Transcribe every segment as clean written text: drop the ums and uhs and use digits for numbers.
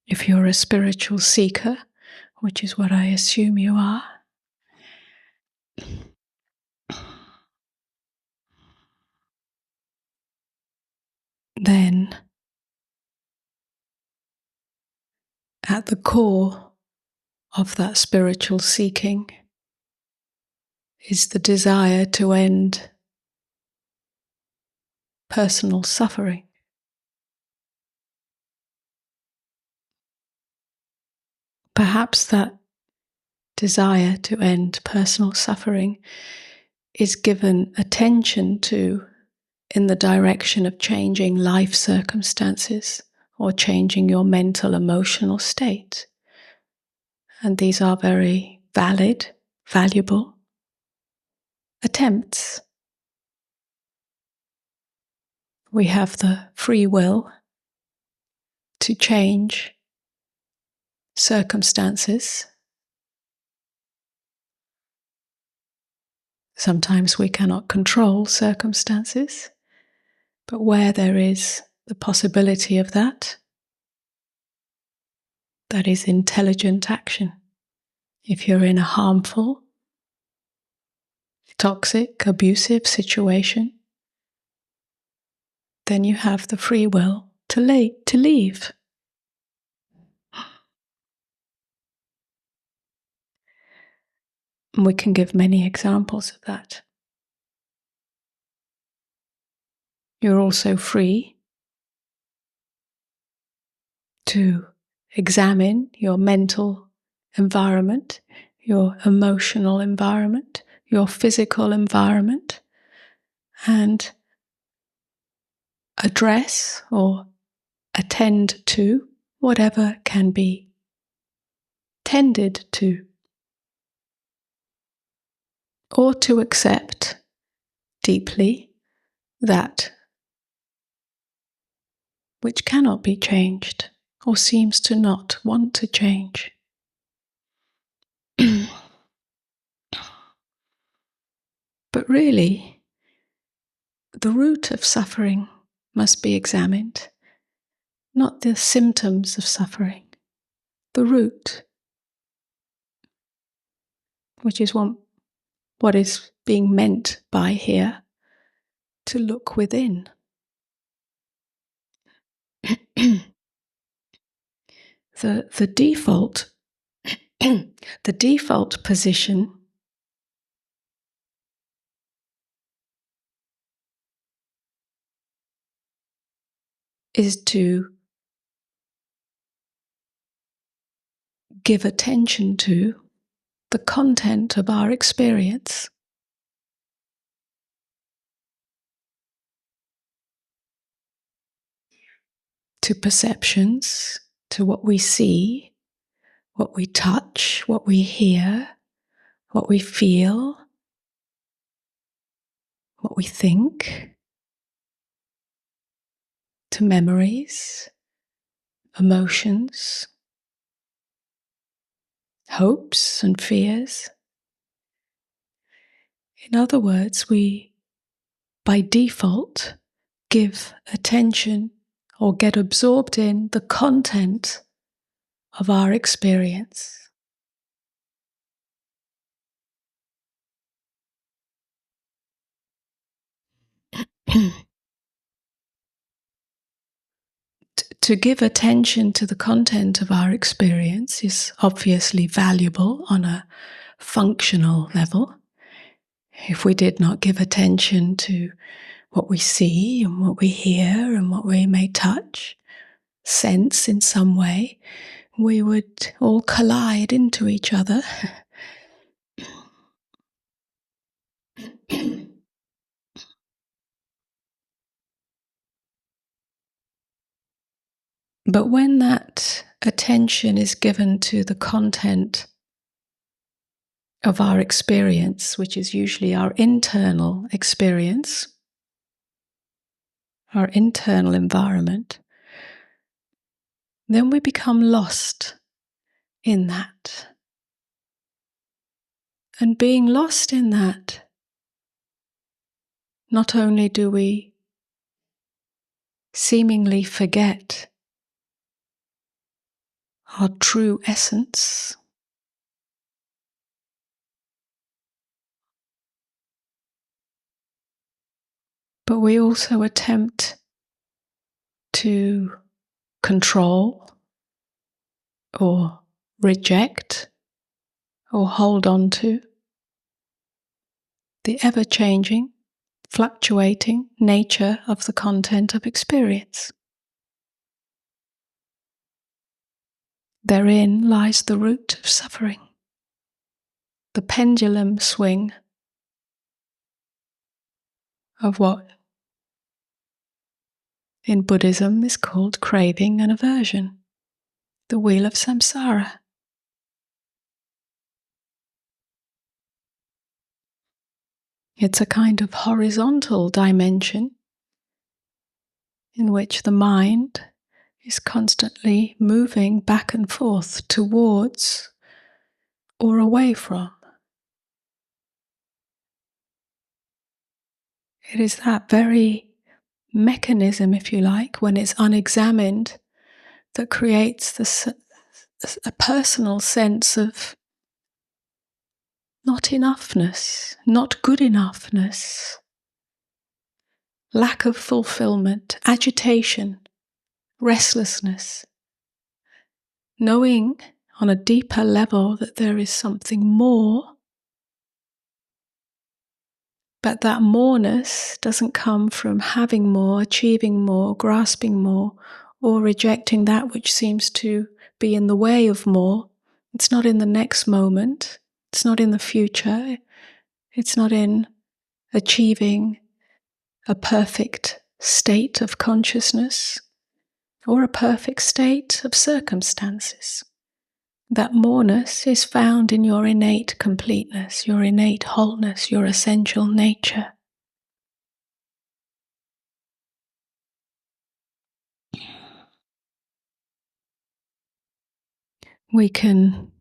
If you're a spiritual seeker, which is what I assume you are, then at the core of that spiritual seeking is the desire to end personal suffering. Perhaps that desire to end personal suffering is given attention to in the direction of changing life circumstances or changing your mental, emotional state. And these are very valid, valuable attempts. We have the free will to change circumstances. Sometimes we cannot control circumstances, but where there is the possibility of that, that is intelligent action. If you're in a harmful, toxic, abusive situation, then you have the free will to leave. And we can give many examples of that. You're also free to examine your mental environment, your emotional environment, your physical environment, and address or attend to whatever can be tended to, or to accept deeply that which cannot be changed or seems to not want to change. But really, the root of suffering must be examined, not the symptoms of suffering, the root, which is what is being meant by here, to look within. The default the default position is to give attention to the content of our experience. To perceptions, to what we see, what we touch, what we hear, what we feel, what we think, to memories, emotions, hopes and fears. In other words, we, by default, give attention or get absorbed in the content of our experience. To give attention to the content of our experience is obviously valuable on a functional level. If we did not give attention to what we see and what we hear and what we may touch, sense in some way, we would all collide into each other. But when that attention is given to the content of our experience, which is usually our internal experience, our internal environment, then we become lost in that. And being lost in that, not only do we seemingly forget our true essence. But we also attempt to control or reject or hold on to the ever-changing, fluctuating nature of the content of experience. Therein lies the root of suffering, the pendulum swing of what in Buddhism is called craving and aversion, the wheel of samsara. It's a kind of horizontal dimension in which the mind is constantly moving back and forth towards or away from. It is that very mechanism, if you like, when it's unexamined, that creates a personal sense of not enoughness, not good enoughness, lack of fulfillment, agitation, restlessness, knowing on a deeper level that there is something more, but that moreness doesn't come from having more, achieving more, grasping more, or rejecting that which seems to be in the way of more. It's not in the next moment, it's not in the future, it's not in achieving a perfect state of consciousness or a perfect state of circumstances. That moreness is found in your innate completeness, your innate wholeness, your essential nature. We can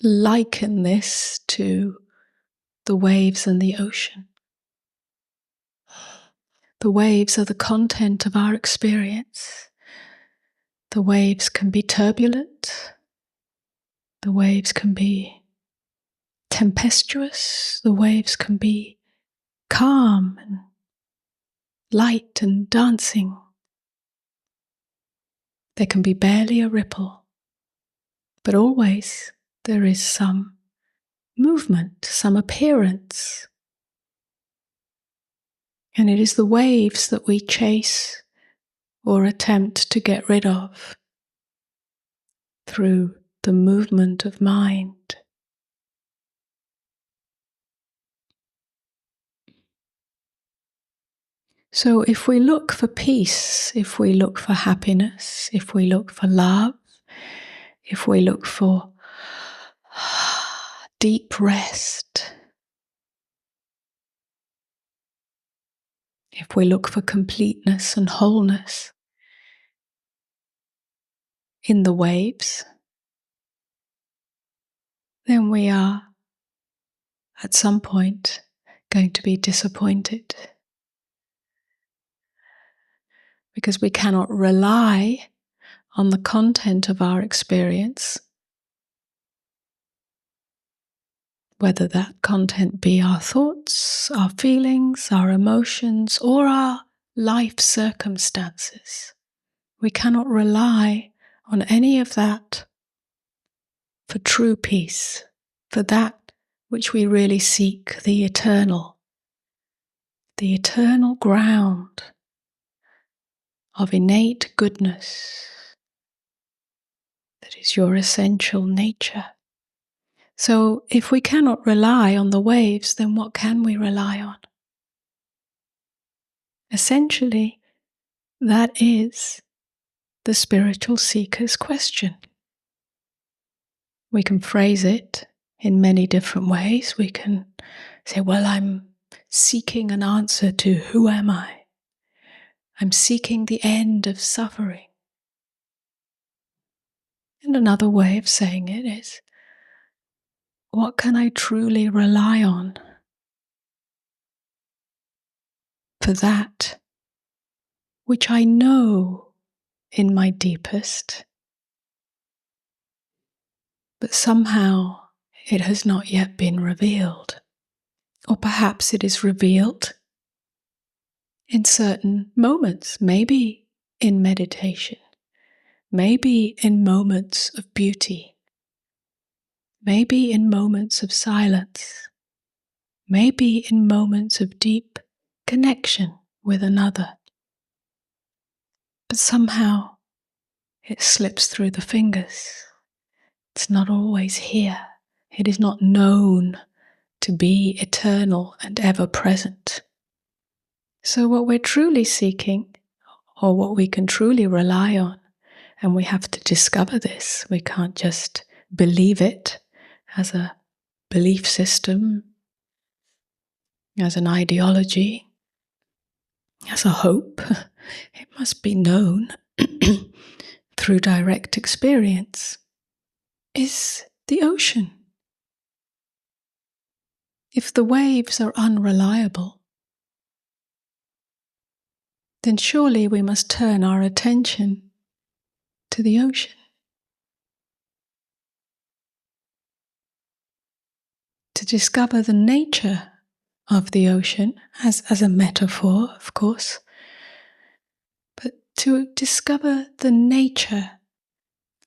liken this to the waves and the ocean. The waves are the content of our experience. The waves can be turbulent. The waves can be tempestuous. The waves can be calm and light and dancing. There can be barely a ripple, but always there is some movement, some appearance. And it is the waves that we chase or attempt to get rid of through the movement of mind. So if we look for peace, if we look for happiness, if we look for love, if we look for deep rest, if we look for completeness and wholeness in the waves, then we are at some point going to be disappointed, because we cannot rely on the content of our experience, whether that content be our thoughts, our feelings, our emotions, or our life circumstances. We cannot rely on any of that for true peace, for that which we really seek, the eternal ground of innate goodness that is your essential nature. So if we cannot rely on the waves, then what can we rely on? Essentially, that is the spiritual seeker's question. We can phrase it in many different ways. We can say, well, I'm seeking an answer to who am I? I'm seeking the end of suffering. And another way of saying it is, what can I truly rely on for that which I know in my deepest, but somehow it has not yet been revealed. Or perhaps it is revealed in certain moments, maybe in meditation, maybe in moments of beauty, maybe in moments of silence, maybe in moments of deep connection with another. But somehow it slips through the fingers. It's not always here. It is not known to be eternal and ever present. So what we're truly seeking, or what we can truly rely on, and we have to discover this, we can't just believe it as a belief system, as an ideology, as a hope. It must be known through direct experience, is the ocean. If the waves are unreliable, then surely we must turn our attention to the ocean. To discover the nature of the ocean, as a metaphor, of course, but to discover the nature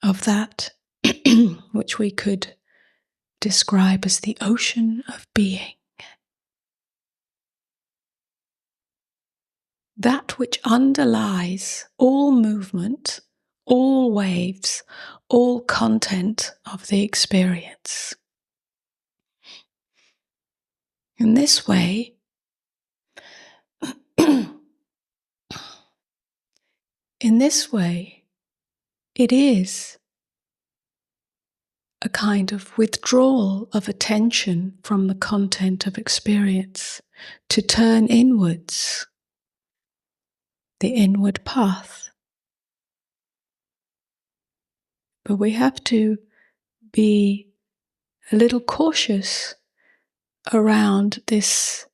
of that which we could describe as the ocean of being. That which underlies all movement, all waves, all content of the experience. In this way, it is a kind of withdrawal of attention from the content of experience to turn inwards, the inward path. But we have to be a little cautious around this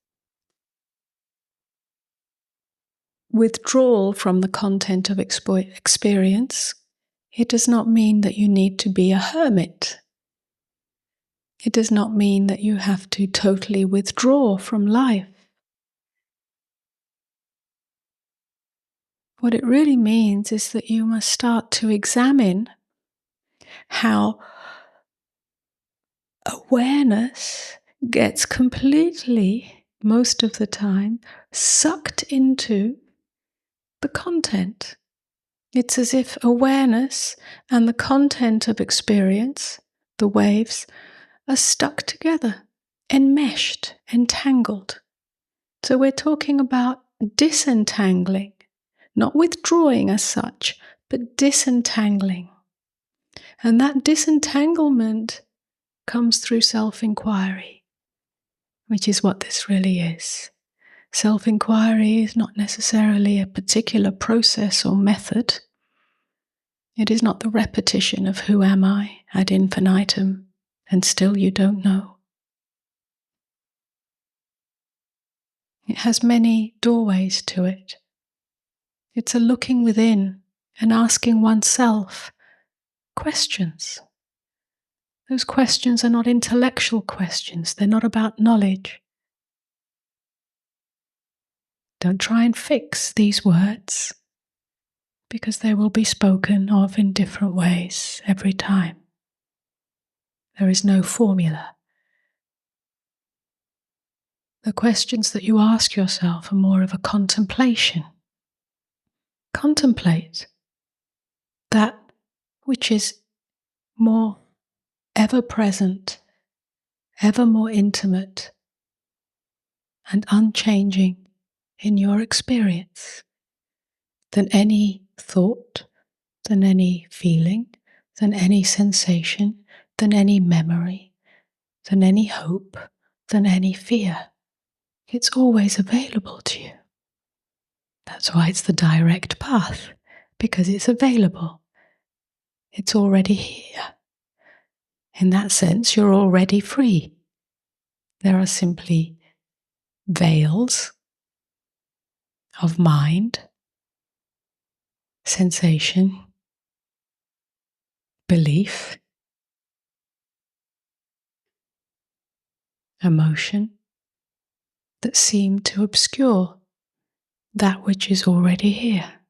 withdrawal from the content of experience. It does not mean that you need to be a hermit. It does not mean that you have to totally withdraw from life. What it really means is that you must start to examine how awareness gets completely, most of the time, sucked into the content. It's as if awareness and the content of experience, the waves, are stuck together, enmeshed, entangled. So we're talking about disentangling, not withdrawing as such, but disentangling. And that disentanglement comes through self-inquiry, which is what this really is. Self-inquiry is not necessarily a particular process or method. It is not the repetition of who am I ad infinitum, and still you don't know. It has many doorways to it. It's a looking within and asking oneself questions. Those questions are not intellectual questions. They're not about knowledge. Don't try and fix these words, because they will be spoken of in different ways every time. There is no formula. The questions that you ask yourself are more of a contemplation. Contemplate that which is more ever-present, ever more intimate, and unchanging in your experience than any thought, than any feeling, than any sensation, than any memory, than any hope, than any fear. It's always available to you. That's why it's the direct path, because it's available. It's already here. In that sense, you're already free. There are simply veils of mind sensation, belief, emotion that seem to obscure that which is already here.